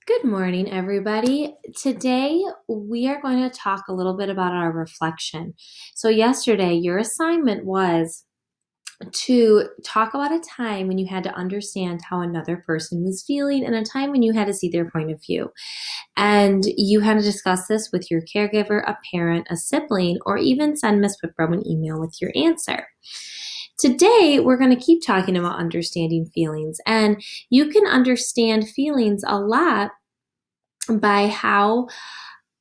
Good morning, everybody. Today, we are going to talk a little bit about our reflection. So, yesterday, your assignment was to talk about a time when you had to understand how another person was feeling and a time when you had to see their point of view. And you had to discuss this with your caregiver, a parent, a sibling, or even send Miss Whitbrow an email with your answer. Today, we're going to keep talking about understanding feelings, and you can understand feelings a lot by how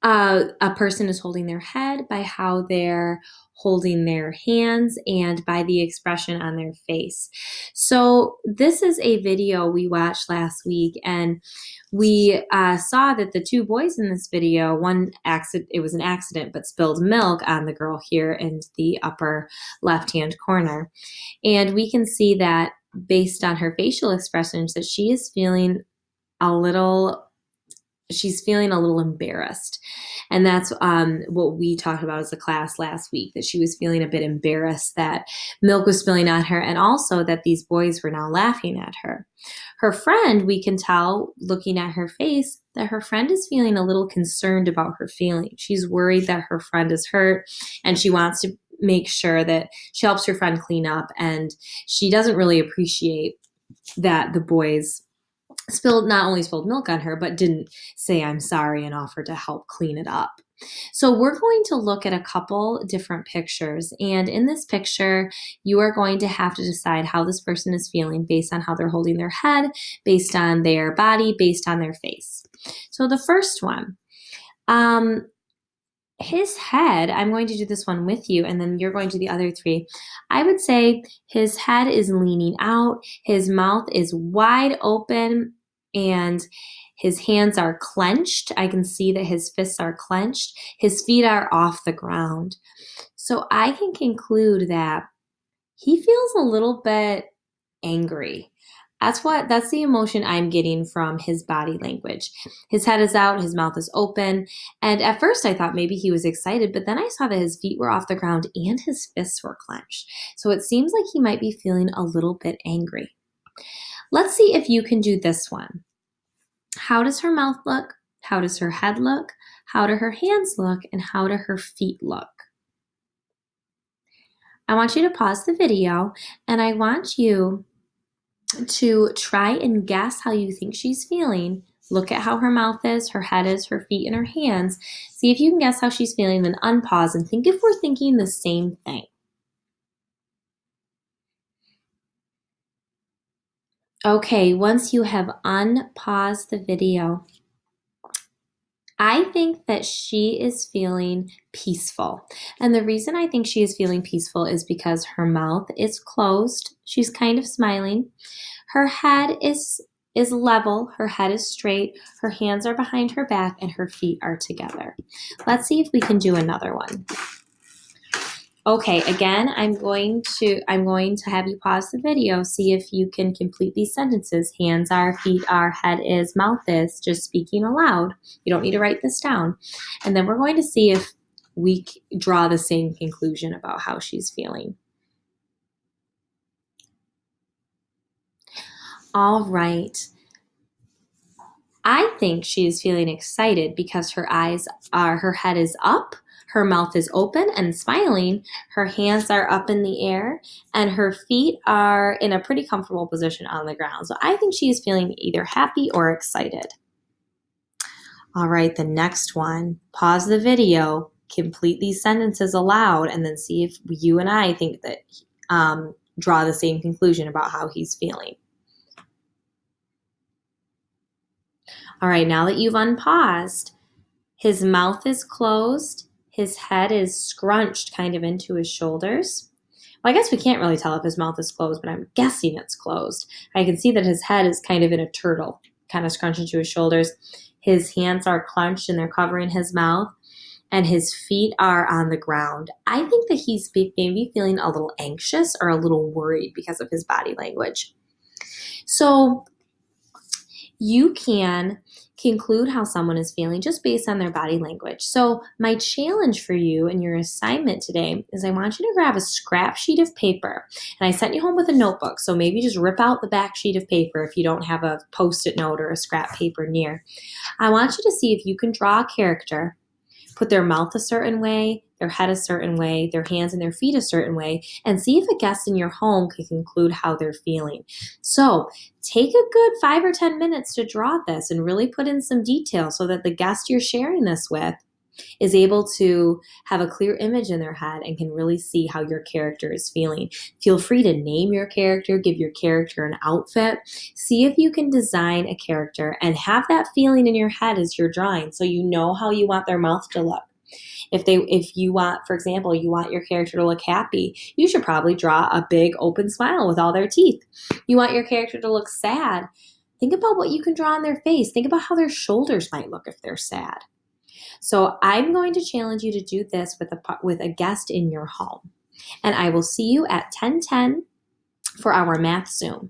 a person is holding their head, by how they're holding their hands, and by the expression on their face. So, this is a video we watched last week, and we saw that the two boys in this video, it was an accident, but spilled milk on the girl here in the upper left-hand corner. And we can see that based on her facial expressions that she's feeling a little embarrassed. And that's what we talked about as a class last week, that she was feeling a bit embarrassed that milk was spilling on her, and also that these boys were now laughing at her. Her friend, we can tell looking at her face that her friend is feeling a little concerned about her feelings. She's worried that her friend is hurt, and she wants to make sure that she helps her friend clean up, and she doesn't really appreciate that the boys not only spilled milk on her, but didn't say I'm sorry and offer to help clean it up. So we're going to look at a couple different pictures. And in this picture, you are going to have to decide how this person is feeling based on how they're holding their head, based on their body, based on their face. So the first one, his head, I'm going to do this one with you, and then you're going to do the other three. I would say his head is leaning out, his mouth is wide open, and his hands are clenched. I can see that his fists are clenched. His feet are off the ground. So I can conclude that he feels a little bit angry. That's the emotion I'm getting from his body language. His head is out, his mouth is open, and at first I thought maybe he was excited, but then I saw that his feet were off the ground and his fists were clenched. So it seems like he might be feeling a little bit angry. Let's see if you can do this one. How does her mouth look? How does her head look? How do her hands look? And how do her feet look? I want you to pause the video, and I want you to try and guess how you think she's feeling. Look at how her mouth is, her head is, her feet, and her hands. See if you can guess how she's feeling, then unpause and think if we're thinking the same thing. Okay, once you have unpaused the video, I think that she is feeling peaceful. And the reason I think she is feeling peaceful is because her mouth is closed. She's kind of smiling. Her head is level, her head is straight, her hands are behind her back, and her feet are together. Let's see if we can do another one. Okay, again, I'm going to have you pause the video, see if you can complete these sentences. Hands are, feet are, head is, mouth is, just speaking aloud. You don't need to write this down. And then we're going to see if we draw the same conclusion about how she's feeling. All right. I think she is feeling excited because her head is up, her mouth is open and smiling, her hands are up in the air, and her feet are in a pretty comfortable position on the ground. So I think she is feeling either happy or excited. All right, the next one. Pause the video, complete these sentences aloud, and then see if you and I think that draw the same conclusion about how he's feeling. All right, now that you've unpaused, his mouth is closed, his head is scrunched kind of into his shoulders. Well, I guess we can't really tell if his mouth is closed, but I'm guessing it's closed. I can see that his head is kind of in a turtle, kind of scrunched into his shoulders. His hands are clenched and they're covering his mouth, and his feet are on the ground. I think that he's maybe feeling a little anxious or a little worried because of his body language. So you can conclude how someone is feeling just based on their body language. So my challenge for you in your assignment today is I want you to grab a scrap sheet of paper, and I sent you home with a notebook. So maybe just rip out the back sheet of paper if you don't have a Post-it note or a scrap paper near. I want you to see if you can draw a character, put their mouth a certain way, their head a certain way, their hands and their feet a certain way, and see if a guest in your home can conclude how they're feeling. So take a good 5 or 10 minutes to draw this and really put in some detail so that the guest you're sharing this with is able to have a clear image in their head and can really see how your character is feeling. Feel free to name your character, give your character an outfit. See if you can design a character and have that feeling in your head as you're drawing so you know how you want their mouth to look. If you want, for example, you want your character to look happy, you should probably draw a big open smile with all their teeth. You want your character to look sad, think about what you can draw on their face. Think about how their shoulders might look if they're sad. So I'm going to challenge you to do this with a guest in your home. And I will see you at 10:10 for our math Zoom.